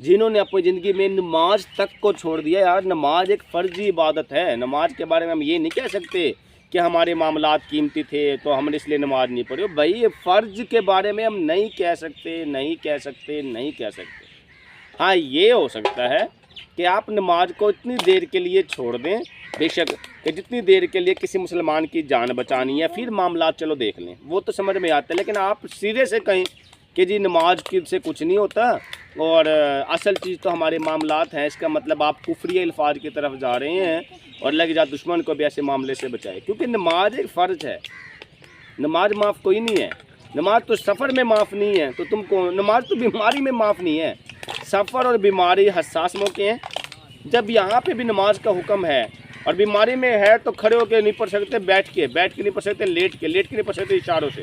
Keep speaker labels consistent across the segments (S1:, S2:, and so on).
S1: جنہوں نے اپنی زندگی میں نماز تک کو چھوڑ دیا. یار نماز ایک فرضی عبادت ہے. نماز کے بارے میں ہم یہ نہیں کہہ سکتے کہ ہمارے معاملات قیمتی تھے تو ہم نے اس لیے نماز نہیں پڑھی. بھائی فرض کے بارے میں ہم نہیں کہہ سکتے. ہاں یہ ہو سکتا ہے کہ آپ نماز کو اتنی دیر کے لیے چھوڑ دیں، بے شک کہ جتنی دیر کے لیے کسی مسلمان کی جان بچانی ہے، پھر معاملات چلو دیکھ لیں، وہ تو سمجھ میں آتا ہے. لیکن آپ سیدھے سے کہیں کہ جی نماز کی سے کچھ نہیں ہوتا اور اصل چیز تو ہمارے معاملات ہیں، اس کا مطلب آپ کفری الفاظ کی طرف جا رہے ہیں. اور اللہ کی ذات دشمن کو بھی ایسے معاملے سے بچائے، کیونکہ نماز ایک فرض ہے. نماز معاف کوئی نہیں ہے. نماز تو سفر میں معاف نہیں ہے، تو تم کو نماز تو بیماری میں معاف نہیں ہے. سفر اور بیماری حساس موقع ہیں. جب یہاں پہ بھی نماز کا حکم ہے اور بیماری میں ہے تو کھڑے ہو کے نہیں پڑھ سکتے، بیٹھ کے نہیں پڑھ سکتے، لیٹ کے نہیں پڑھ سکتے اشاروں سے،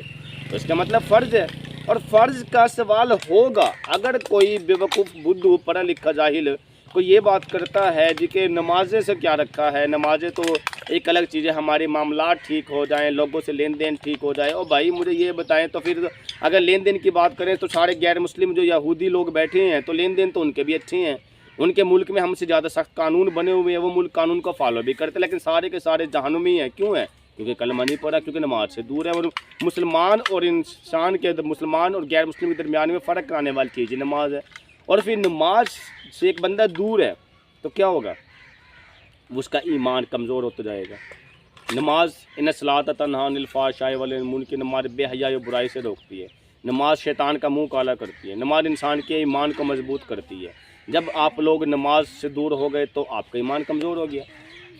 S1: تو اس کا مطلب فرض ہے. اور فرض کا سوال ہوگا اگر کوئی بیوقوف بدھو پڑھا لکھا جاہل کوئی یہ بات کرتا ہے جی کہ نمازیں سے کیا رکھا ہے، نمازیں تو ایک الگ چیز ہے، ہمارے معاملات ٹھیک ہو جائیں، لوگوں سے لین دین ٹھیک ہو جائے. اور بھائی مجھے یہ بتائیں تو پھر اگر لین دین کی بات کریں تو سارے غیر مسلم جو یہودی لوگ بیٹھے ہیں تو لین دین تو ان کے بھی اچھے ہیں. ان کے ملک میں ہم سے زیادہ سخت قانون بنے ہوئے ہیں، وہ ملک قانون کو فالو بھی کرتے، لیکن سارے کے سارے جہنمی ہیں. کیوں ہیں؟ کیونکہ کلمہ نہیں پڑھا، کیونکہ نماز سے دور ہے. اور مسلمان اور انسان کے مسلمان اور غیر مسلم کے درمیان میں فرق کرانے والی چیز نماز ہے. اور پھر نماز سے ایک بندہ دور ہے تو کیا ہوگا؟ اس کا ایمان کمزور ہوتا جائے گا. نماز ان الصلاۃ تنہی عن الفحشاء والمنکر، نماز بے حیائی و برائی سے روکتی ہے. نماز شیطان کا منہ کالا کرتی ہے. نماز انسان کے ایمان کو مضبوط کرتی ہے. جب آپ لوگ نماز سے دور ہو گئے تو آپ کا ایمان کمزور ہو گیا.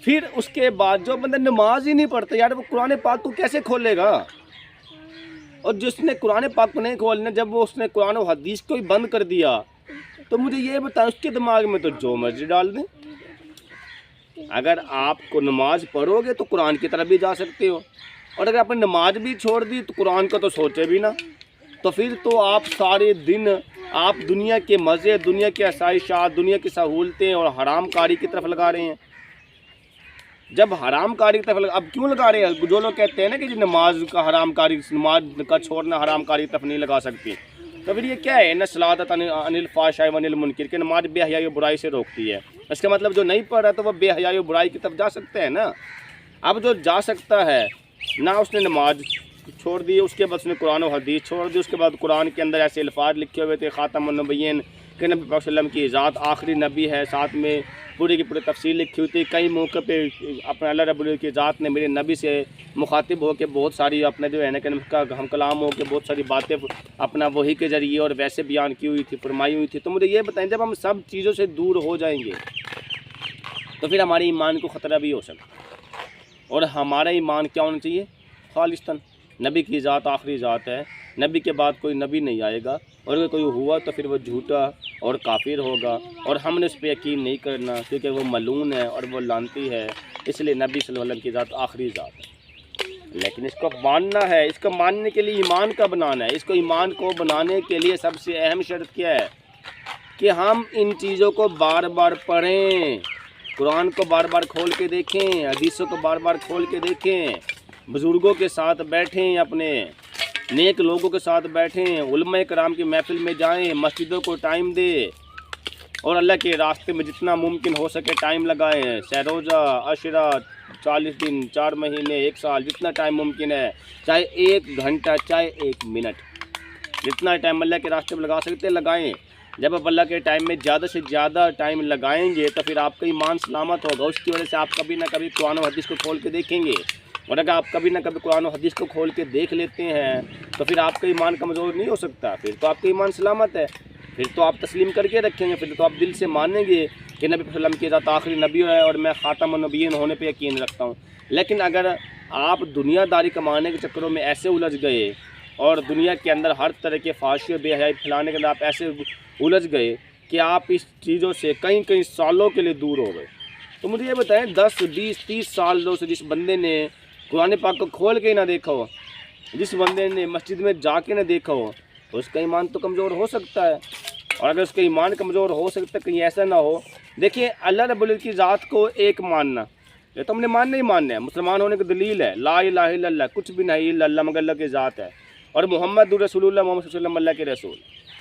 S1: پھر اس کے بعد جو بندہ نماز ہی نہیں پڑھتا، یار وہ قرآن پاک کو کیسے کھولے گا؟ اور جس نے قرآن پاک کو نہیں کھولنا، جب وہ اس نے قرآن و حدیث کو ہی بند کر دیا تو مجھے یہ بتائیں اس کے دماغ میں تو جو مرضی ڈال دیں. اگر آپ کو نماز پڑھو گے تو قرآن کی طرف بھی جا سکتے ہو، اور اگر آپ نے نماز بھی چھوڑ دی تو قرآن کا تو سوچے بھی نہ. تو پھر تو آپ سارے دن آپ دنیا کے مزے، دنیا کے آسائشات، دنیا کی سہولتیں اور حرام کاری کی طرف لگا رہے ہیں. جب حرام کاری کی طرف اب کیوں لگا رہے ہیں؟ جو لوگ کہتے ہیں نا کہ نماز کا حرام کاری، نماز کا چھوڑنا حرام کاری کی طرف نہیں لگا سکتی، تو پھر یہ کیا ہے؟ ان الصلاۃ تنہی عن الفحشاء والمنکر کہ نماز بے حیائی و برائی سے روکتی ہے. اس کا مطلب جو نہیں پڑھ رہا تو وہ بے حیائی و برائی کی طرف جا سکتا ہے نا. اب جو جا سکتا ہے نہ اس نے نماز چھوڑ دی، اس کے بعد اس نے قرآن و حدیث چھوڑ دی. اس کے بعد قرآن کے اندر ایسے الفاظ لکھے ہوئے تھے خاتم النبیین کہ نبی پاک صلی اللہ علیہ وسلم کی ذات آخری نبی ہے، ساتھ میں پوری کی پوری تفصیل لکھی ہوئی تھی. کئی موقع پہ اپنے اللہ رب العزت کی ذات نے میرے نبی سے مخاطب ہو کے بہت ساری اپنے جو ہے نا کہ ہم کلام ہو کے بہت ساری باتیں اپنا وحی کے ذریعے اور ویسے بیان کی ہوئی تھی، فرمائی ہوئی تھی. تو مجھے یہ بتائیں جب ہم سب چیزوں سے دور ہو جائیں گے تو پھر ہمارے ایمان کو خطرہ بھی ہو سکتا ہے. اور ہمارا ایمان کیا ہونا چاہیے؟ خالصتاً نبی کی ذات آخری ذات ہے، نبی کے بعد کوئی نبی نہیں آئے گا، اور اگر کوئی ہوا تو پھر وہ جھوٹا اور کافر ہوگا. اور ہم نے اس پہ یقین نہیں کرنا کیونکہ وہ ملعون ہے اور وہ لعنتی ہے. اس لیے نبی صلی اللہ علیہ وسلم کی ذات آخری ذات ہے. لیکن اس کو ماننا ہے، اس کو ماننے کے لیے ایمان کا بنانا ہے. اس کو ایمان کو بنانے کے لیے سب سے اہم شرط کیا ہے؟ کہ ہم ان چیزوں کو بار بار پڑھیں، قرآن کو بار بار کھول کے دیکھیں، حدیثوں کو بار بار کھول کے دیکھیں، بزرگوں کے ساتھ بیٹھیں، اپنے نیک لوگوں کے ساتھ بیٹھیں، علماء کرام کی محفل میں جائیں، مسجدوں کو ٹائم دیں، اور اللہ کے راستے میں جتنا ممکن ہو سکے ٹائم لگائیں. سہ روزہ، عشرہ، 40 دن، 4 مہینے، 1 سال، جتنا ٹائم ممکن ہے، چاہے 1 گھنٹہ، چاہے 1 منٹ، جتنا ٹائم اللہ کے راستے میں لگا سکتے لگائیں. جب آپ اللہ کے ٹائم میں زیادہ سے زیادہ ٹائم لگائیں گے تو پھر آپ کا ایمان سلامت ہوگا. اس کی وجہ سے آپ کبھی نہ کبھی قرآن و حدیث کو کھول کے دیکھیں گے، اور اگر آپ کبھی نہ کبھی قرآن و حدیث کو کھول کے دیکھ لیتے ہیں تو پھر آپ کا ایمان کمزور نہیں ہو سکتا. پھر تو آپ کا ایمان سلامت ہے، پھر تو آپ تسلیم کر کے رکھیں گے، پھر تو آپ دل سے مانیں گے کہ نبی صلی اللہ علیہ وسلم کی ذات آخری نبی ہے اور میں خاتم النبیین ہونے پہ یقین رکھتا ہوں. لیکن اگر آپ دنیا داری کمانے کے چکروں میں ایسے الجھ گئے اور دنیا کے اندر ہر طرح کے فحاشی و بے حیائی پھیلانے کے اندر آپ ایسے الجھ گئے کہ آپ اس چیزوں سے کئی سالوں کے لیے دور ہو گئے، تو مجھے یہ بتائیں 10 20 30 سال سے جس بندے نے قرآن پاک کو کھول کے نہ دیکھا ہو، جس بندے نے مسجد میں جا کے نہ دیکھا ہو، تو اس کا ایمان تو کمزور ہو سکتا ہے. اور اگر اس کا ایمان کمزور ہو سکتا ہے، کہیں ایسا نہ ہو. دیکھیں اللہ رب العزت کی ذات کو ایک ماننا، یہ تو ہم نے ماننا ہی ماننا ہے. مسلمان ہونے کی دلیل ہے لا الہ الا اللہ، کچھ بھی نہیں الا اللہ مگر اللہ کی ذات ہے، اور محمد رسول اللہ، محمد صلی اللہ علیہ وسلم اللہ کے رسول.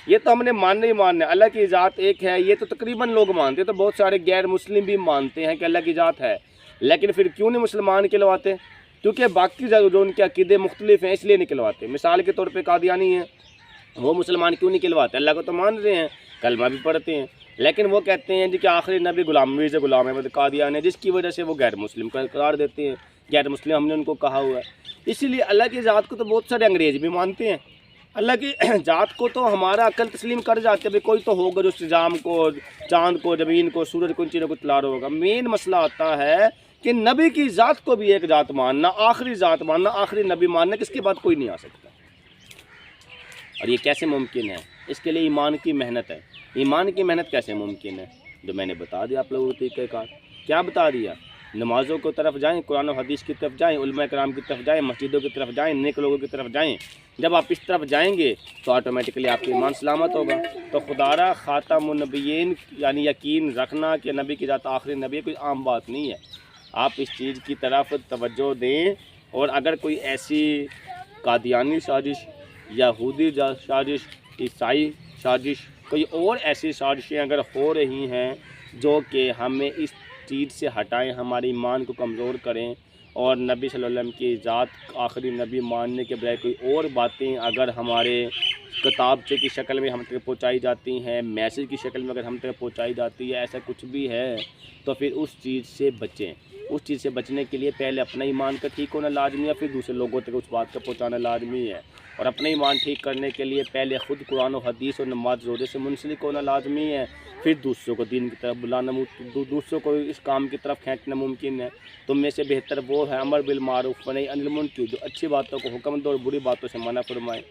S1: یہ تو ہم نے ماننا ہی ماننا ہے، اللہ کی ذات ایک ہے، یہ تو تقریباً لوگ مانتے ہیں، تو بہت سارے غیر مسلم بھی مانتے ہیں کہ اللہ کی ذات ہے، لیکن پھر کیوں نہیں مسلمان کہلواتے؟ کیونکہ باقی جو ان کے عقیدے مختلف ہیں اس لیے نکلواتے ہیں۔ مثال کے طور پہ قادیانی ہیں، وہ مسلمان کیوں نہیں کہلواتے؟ اللہ کو تو مان رہے ہیں، کلمہ بھی پڑھتے ہیں، لیکن وہ کہتے ہیں جی کہ آخری نبی غلام مرزا غلام احمد قادیانی ہے، جس کی وجہ سے وہ غیر مسلم کا قرار دیتے ہیں، غیر مسلم ہم نے ان کو کہا ہوا ہے۔ اسی لیے اللہ کی ذات کو تو بہت سارے انگریز بھی مانتے ہیں، اللہ کی ذات کو تو ہمارا عقل تسلیم کر جاتے ہیں، بھائی کوئی تو ہوگا جو نظام کو، چاند کو، زمین کو، سورج کو، ان چیزوں کو اطلاع ہوگا۔ مین مسئلہ آتا ہے کہ نبی کی ذات کو بھی ایک ذات ماننا، آخری ذات ماننا، آخری نبی ماننا، کس کے بعد کوئی نہیں آ سکتا۔ اور یہ کیسے ممکن ہے؟ اس کے لیے ایمان کی محنت ہے۔ ایمان کی محنت کیسے ممکن ہے؟ جو میں نے بتا دیا آپ لوگوں کو طریقہ کار۔ کیا بتا دیا؟ نمازوں کی طرف جائیں، قرآن و حدیث کی طرف جائیں، علماء کرام کی طرف جائیں، مسجدوں کی طرف جائیں، نیک لوگوں کی طرف جائیں۔ جب آپ اس طرف جائیں گے تو آٹومیٹکلی آپ کا ایمان سلامت ہوگا۔ تو خدارا خاتم النبیین یعنی یقین رکھنا کہ نبی کی ذات آخری نبی کوئی عام بات نہیں ہے۔ آپ اس چیز کی طرف توجہ دیں، اور اگر کوئی ایسی قادیانی سازش، یہودی سازش، عیسائی سازش، کوئی اور ایسی سازشیں اگر ہو رہی ہیں جو کہ ہمیں اس چیز سے ہٹائیں، ہمارے ایمان کو کمزور کریں، اور نبی صلی اللہ علیہ وسلم کی ذات آخری نبی ماننے کے بجائے کوئی اور باتیں اگر ہمارے کتابچے کی شکل میں ہم تک پہنچائی جاتی ہیں، میسیج کی شکل میں اگر ہم تک پہنچائی جاتی ہے، ایسا کچھ بھی ہے تو پھر اس چیز سے بچیں۔ اس چیز سے بچنے کے لیے پہلے اپنا ایمان کا ٹھیک ہونا لازمی ہے، پھر دوسرے لوگوں تک اس بات کا پہنچانا لازمی ہے، اور اپنا ایمان ٹھیک کرنے کے لیے پہلے خود قرآن و حدیث اور نماز روزے سے منسلک ہونا لازمی ہے، پھر دوسروں کو دین کی طرف بلانا، دوسروں کو اس کام کی طرف کھینچنا ممکن ہے۔ تم میں سے بہتر وہ ہے امر بالمعروف و نہی عن المنکر، جو اچھی باتوں کو حکم دو اور بری باتوں سے منع فرمائے۔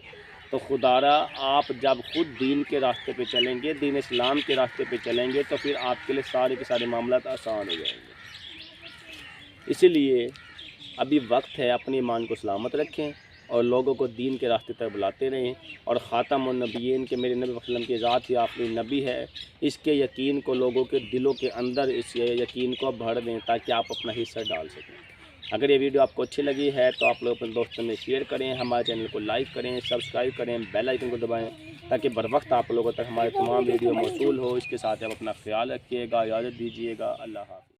S1: تو خدارا آپ جب خود دین کے راستے پہ چلیں گے، دین اسلام کے راستے پہ چلیں گے، تو پھر آپ کے لیے سارے کے سارے معاملات آسان ہو جائیں گے۔ اسی لیے ابھی وقت ہے، اپنے ایمان کو سلامت رکھیں اور لوگوں کو دین کے راستے پر بلاتے رہیں، اور خاتم النبیین کے میرے نبی صلی اللہ علیہ وسلم کی ذات ہی آخری نبی ہے، اس کے یقین کو لوگوں کے دلوں کے اندر اس یقین کو بھر دیں تاکہ آپ اپنا حصہ ڈال سکیں۔ اگر یہ ویڈیو آپ کو اچھی لگی ہے تو آپ لوگ اپنے دوستوں میں شیئر کریں، ہمارے چینل کو لائک کریں، سبسکرائب کریں، بیل آئیکن کو دبائیں تاکہ بر وقت آپ لوگوں تک ہمارے تمام ویڈیو موصول ہو۔ اس کے ساتھ آپ اپنا خیال رکھیے گا، اجازت دیجیے گا، اللہ حافظ۔